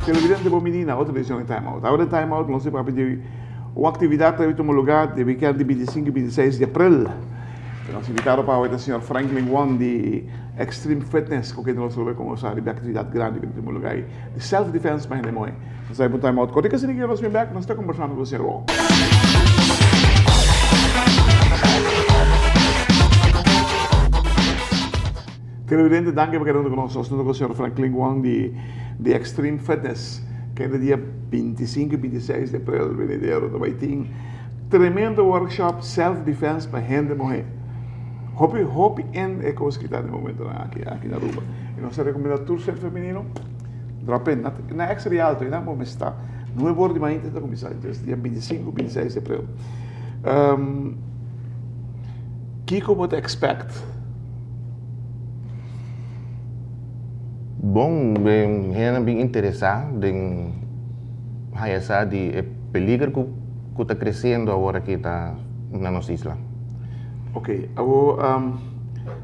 Televidente de menina, outra edição em Time Out. Agora em Time Out, nós vamos pedir uma atividade que vai lugar de weekend de 25 e 26 de abril. Nós invitamos para o senhor Franklin Wong de Extreme Fitness, que nós vamos conversar de atividade grande que temos lugar de self-defense para a mãe. Nós vamos para o Time Out. Quando é que nós vamos back, nós estamos conversando com o senhor Wong. Televidente, danke por quedando conosco. Nós estamos com o senhor Franklin Wong de Extreme Fitness, que é no dia 25 e 26 de abril, vendeiro, vai ter tremendo workshop self-defense para gente morrer. Hope and é coisa que está no momento aqui na Aruba. E nós recomendamos tudo ser feminino, drop in, na extra alto, e não vamos estar. Não é bom demais, então começar, dia 25 e 26 de abril. Kiko, what expect? Bom, eu bem interessado em essa de peligro que está crescendo agora aqui na nossa isla. Ok, agora,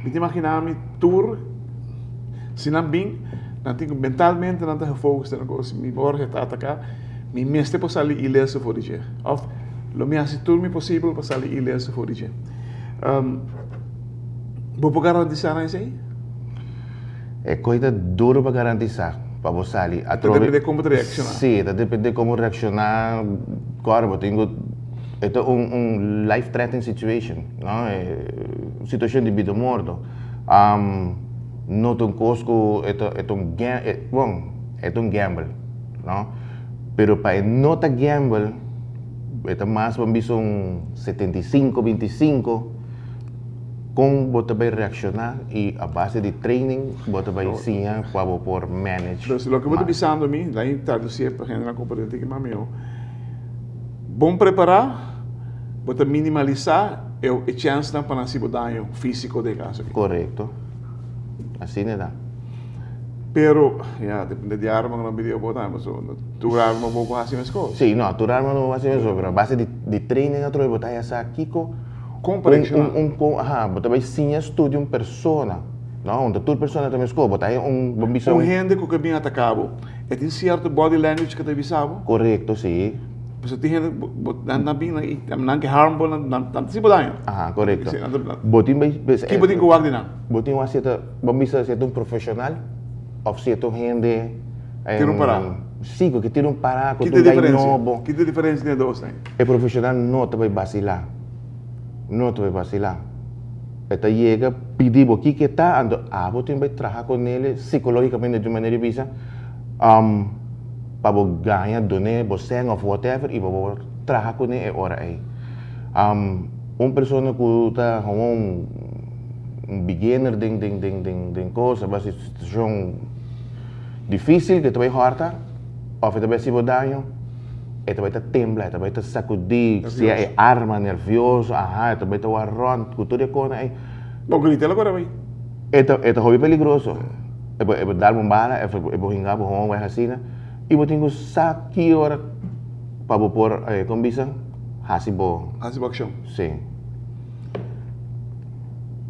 me imaginar tour, se não bem, não tenho mentalmente não tenho foco na coisa, me borra está atacar, me mestre para sair ileso for dia. Of, lo me hace tudo possível para sair ileso for dia. Vou garantir isso aí? É coisa dura para garantizar para você ali. Depende de como reaccionar. Sim, depende de como reaccionar. Claro, tenho life-threatening situation, não? Situação de vida ou morte. Não tem cosco, é um gamble, não? Pero para não ter gamble, é mais para mim são 75-25. Como você vai reaccionar e a base de training você vai ensinar para poder manage. Então, o que eu estou pensando a mim, lá em traduzir para a gente na componente que é meu, bom preparar, você minimalizar a chance para nascer dano físico de caso. Correto. Assim é. Pero, depende de arma que não podia botar, mas tu arma um pouco assim as coisas. Sim, não, tu arma não vai ser isso, mas a base de training é outra, botar essa aqui com você vai sim estudar uma pessoa, não? Onde toda pessoa também escolhe, botar um gente que é bem atacado, é tem certo body language que te avisava? Correto, sim. Você tem gente não bem, não que harmful, não se pode dar. Correto. Botin vai, que botin que guarda não? Botin vai ser, vamos ser um profissional, ou ser gente tira um pará. Sim, que tira um pará, que tem diferença? Que tem diferença de dois, né? O profissional não te vai vacilar. Não te vai vacilar. Então chega, pedir o que está, você vai trabalhar com ele psicologicamente de maneira visa, para ganhar doné, você ou whatever, e para trabalhar com ele hora aí. Uma pessoa que está um beginner de coisa, uma situação difícil que tu vai horta, ou tu vai se bodanho, e tu vai temblar, tu vai sacudir, se é arma nervioso, tu vai warron, cultura com aí. Bom, grita agora vai. É hobby peligroso. É dar uma bala, é hingar por uma vacina, e eu tenho saque hora para pôr com bisa, hasibo. Hasibo action. Sim.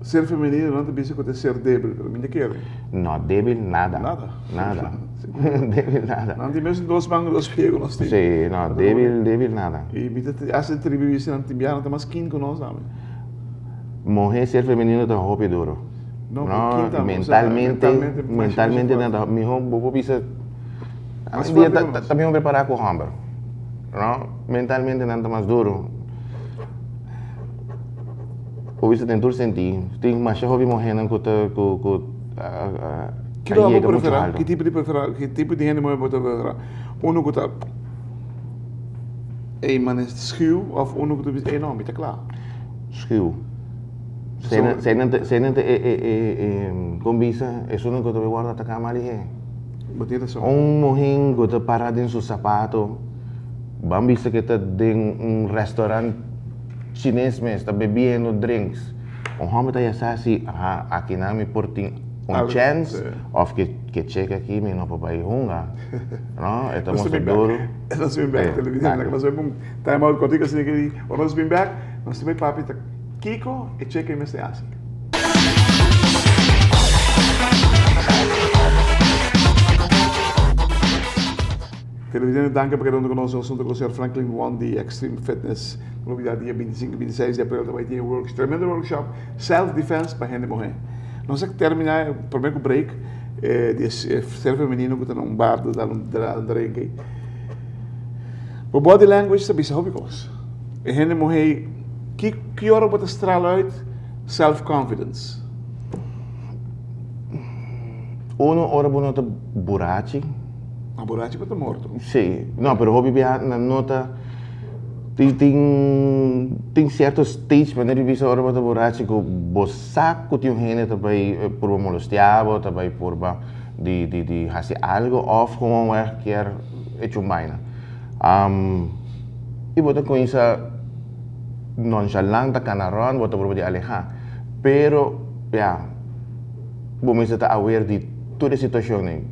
Ser feminino não tem visto que ser débil, pelo menos quer. Não, débil nada. Nada. Débil nada. Não tem mesmo dois mãos, dois pés nós temos. Sim, não, débil nada. E essa tribo não tem nada mais quinto que nós, sabe? Morrer ser feminino é um hobby duro. Não, mentalmente nada. Me vou pensar. Também vou preparar com o hamburger. Não, mentalmente nada mais duro. Ou isso tem tudo sentido. Tem mais hobby morrer não que não vou preferir? Que tipo de preferir? Que tipo de gente vou preferir? Uno que está mas schuw of uno que está não, está claro. Schuw. Se não combisa, é só que tu guarda a cama ali. Morrer que está parado em seu sapato, vamos ver que está em restaurante chinês, está bebendo drinks. Homem está assim, aqui na me portem un chance of que cheque aqui me não papai hunga, no? Ito mo duro. Nós vim back televisão, nós vimos time out contigo assim que nós vim back, nós também papi tá Kiko e cheque me assim. Televisão danke para quedando conosco assunto com o Sr. Franklin Wong de Extreme Fitness. Novidade dia 25 e 26 de abril vai ter um tremendo workshop Self Defense para gente morrer. Nós vamos terminar o primeiro break de ser feminino que está num bar da reggae. O body language sabe se hobbycos. E gente morrer que hora bota estrala uit self confidence. Uno ora bonota burachi. A borracha para morto. Sim, não, pero hobby na nota tem certos stage para ele visa ora para borracha que o saco tem gente também por molestiavo também por de fazer algo off como é que é hecho baina. E bota com isso nonchalant canaron bota por de alejar, pero vamos estar aware de toda a situação né.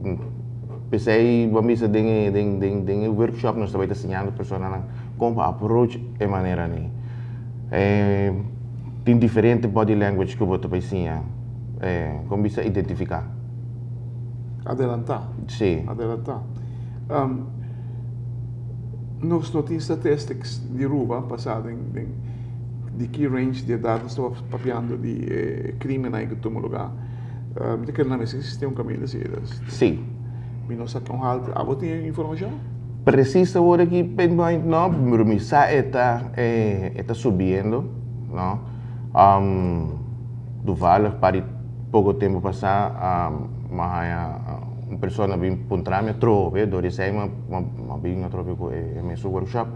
Pensei, vamos dizer, em workshop, nós também ensinando a pessoa como approach de maneira nem. Tem diferente body language que eu vou também ensinar, como bisa identificar. Adelantar. Sim. Adelantar. Nós não temos statistics de Aruba passado de que range de idade nós estamos papiando de crime na que toma lugar. Eu quero não se tem caminho assim. Sim. Nós sacamos alto. A você tem informação? Precisa agora que pinpoint não, pero misa está subindo, não? Do vale para pouco tempo passar, uma pessoa vem encontrar me trove, do recém uma bem trove com esse workshop,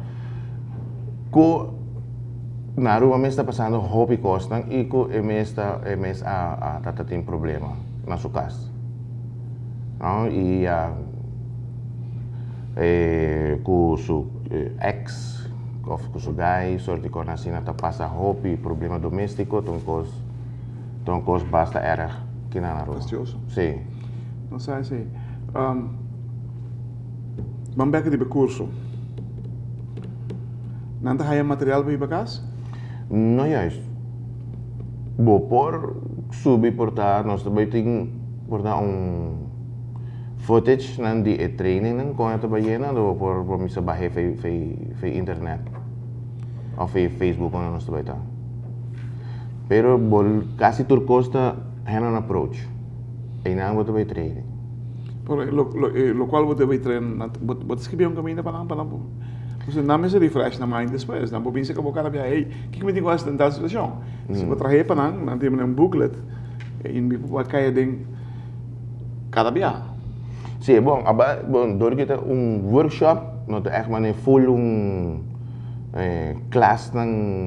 que na rua me está passando hobby costan e que me está tem problema na sua casa. No? E com o ex, com o guy, sorte que assim não passa hobby, problema doméstico, então coisa basta errar que na rua. Fastidioso. Sim. Não sei se vamos ver de curso. Não tem material para ir para casa? Não é isso. Vou por subir portar, nós também temos portar footage de training com a trabalhando ou por mim saber fe internet ou fe Facebook quando nós trabalhamos. Pero quase tudo custa hand approach. E não vou trabalhar training. Por lo qual vou trabalhar training, vou escrever caminho para lá. Você não me se refresh na mind depois, não vou pensar que vou cara via aí, que me digo essa tal situação. Se vou trazer para não tem um booklet e me vou cair dentro cada dia. Sim, bom, door kita workshop, no te echt maar full classe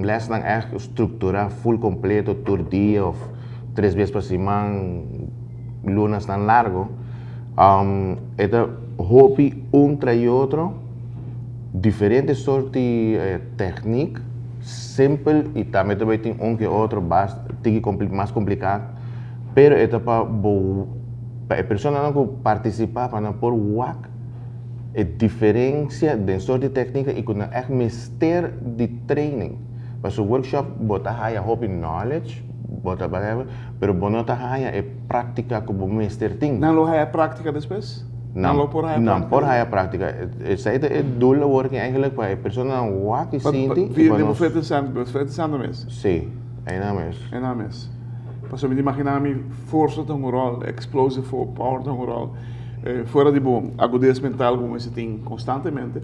les ng echt estrutura full completo todo dia of 3 vezes por semana, lunas tan largo. Esta hobby tra y otro, diferentes sorti technique, simple y también tem que otro más complicado, pero esta a pessoa não participa para por WAC a diferença de sorte técnica e quando é mister de training para o workshop botar haya hobby knowledge botar whatever pero bonota haya é prática como mister thing não lo haya prática depois não por haya prática essa é dula working eigenlijk para a pessoa não WAC e sente via de bufete sando mesmo sim é na mesmo Mas me imaginar-me força tem rol, explosive power tem rol, fora de bom, agudez mental como você tem constantemente.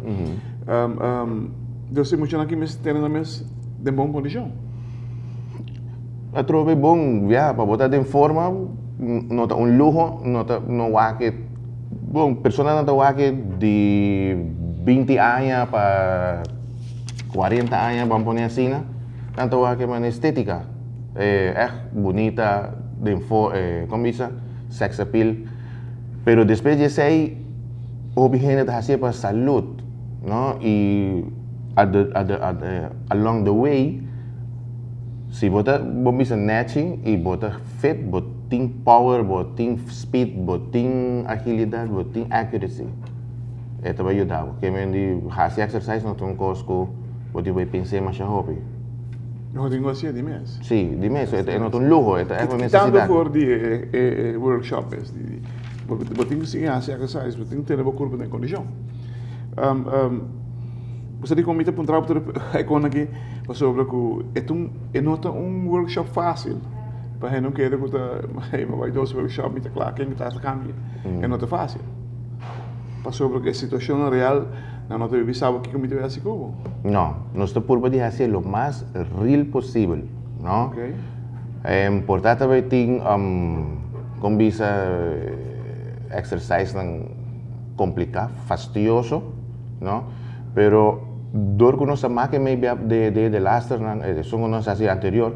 Então se muito aqui me tem na mesa de boa condição. Eu trovo bom, para botar em forma, não tá luxo, não há que, bom, pessoa não tá que de 20 anos para 40 anos, vamos pôr assim, não tá que uma estética. Echt bonita, como dice, sex appeal. Pero después de eso, obviamente hace para salud, ¿no? Y along the way, si vos bisa snatching y vos fit, vos tem power, tem speed, tem agilidade, tem accuracy. Ito ba yun daw? Kaya may hindi hasi exercise no tong course pwede ba pensar mas siya hobby? Eu tenho assim de mês. Sim, di me, so ito no tong luho, ito é uma Tanto necessidade. for de workshop eu tenho que sim exercise, eu tenho que ter uma curva de condição. Você tem como para um trabalho aqui para sobre que é nota workshop fácil. Para não querer que vai dois workshop me claro quem está cambia. É nota fácil. Para sobre que a situação real não nota eu sabe que como vai assim como. No, nuestra purba de hacer lo más real posible, ¿no? Okay. Importante também tem com visa exercise não complicado, fastidioso, ¿no? Pero dor que nos ama que me de laster son nos así anterior,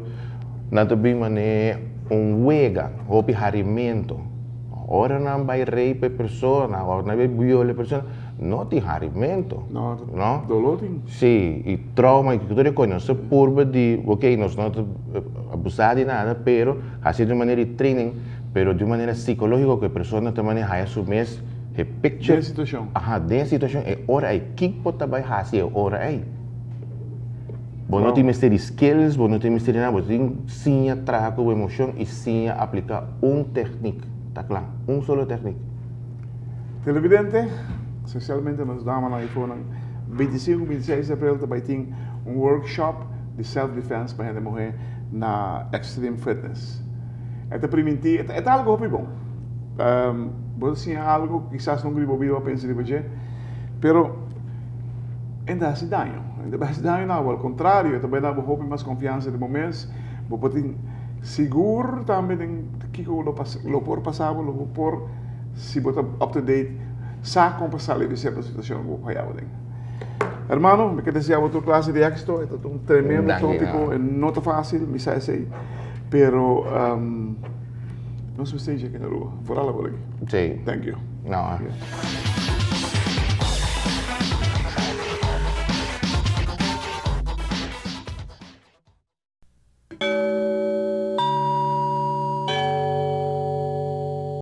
não também mané juega, hopi harimento. Ora não vai rape persona, ora não vai violar persona, não tem harimento, No, ¿no? dolor tem. Sim, e trauma que tu reconhece, se purba de, ok, nós não abusar de nada, pero assim de maneira de training, pero de maneira psicológica que a pessoa também vai assumir a picture. De situação. Aha, de situação é ora aí, que pode vai fazer ora aí. Bom, não tem mistério skills, bom, não tem mistério nada, bom, tem sim trabalhar com emoção e sim aplicar técnica, tá claro, solo técnica. Televidente, especialmente nas damas na iPhone, 25 e 26 de abril também tem workshop de self-defense para a mulher na Extreme Fitness. É algo muito bom. Você é algo que quizás não gribo a pensar de você, pero ainda se dano. Ainda se dano não, ao contrário, também dá mais confiança de momentos, você seguro também que lo por passado, lo por se botar up to date, sabe como passar de certa situação que vai haver. Hermano, me quero desejar outra classe de éxito, é tremendo tópico, não é fácil, me sai assim, pero não se esteja aqui na rua, fora lá por aqui. Sim. Thank you. Não.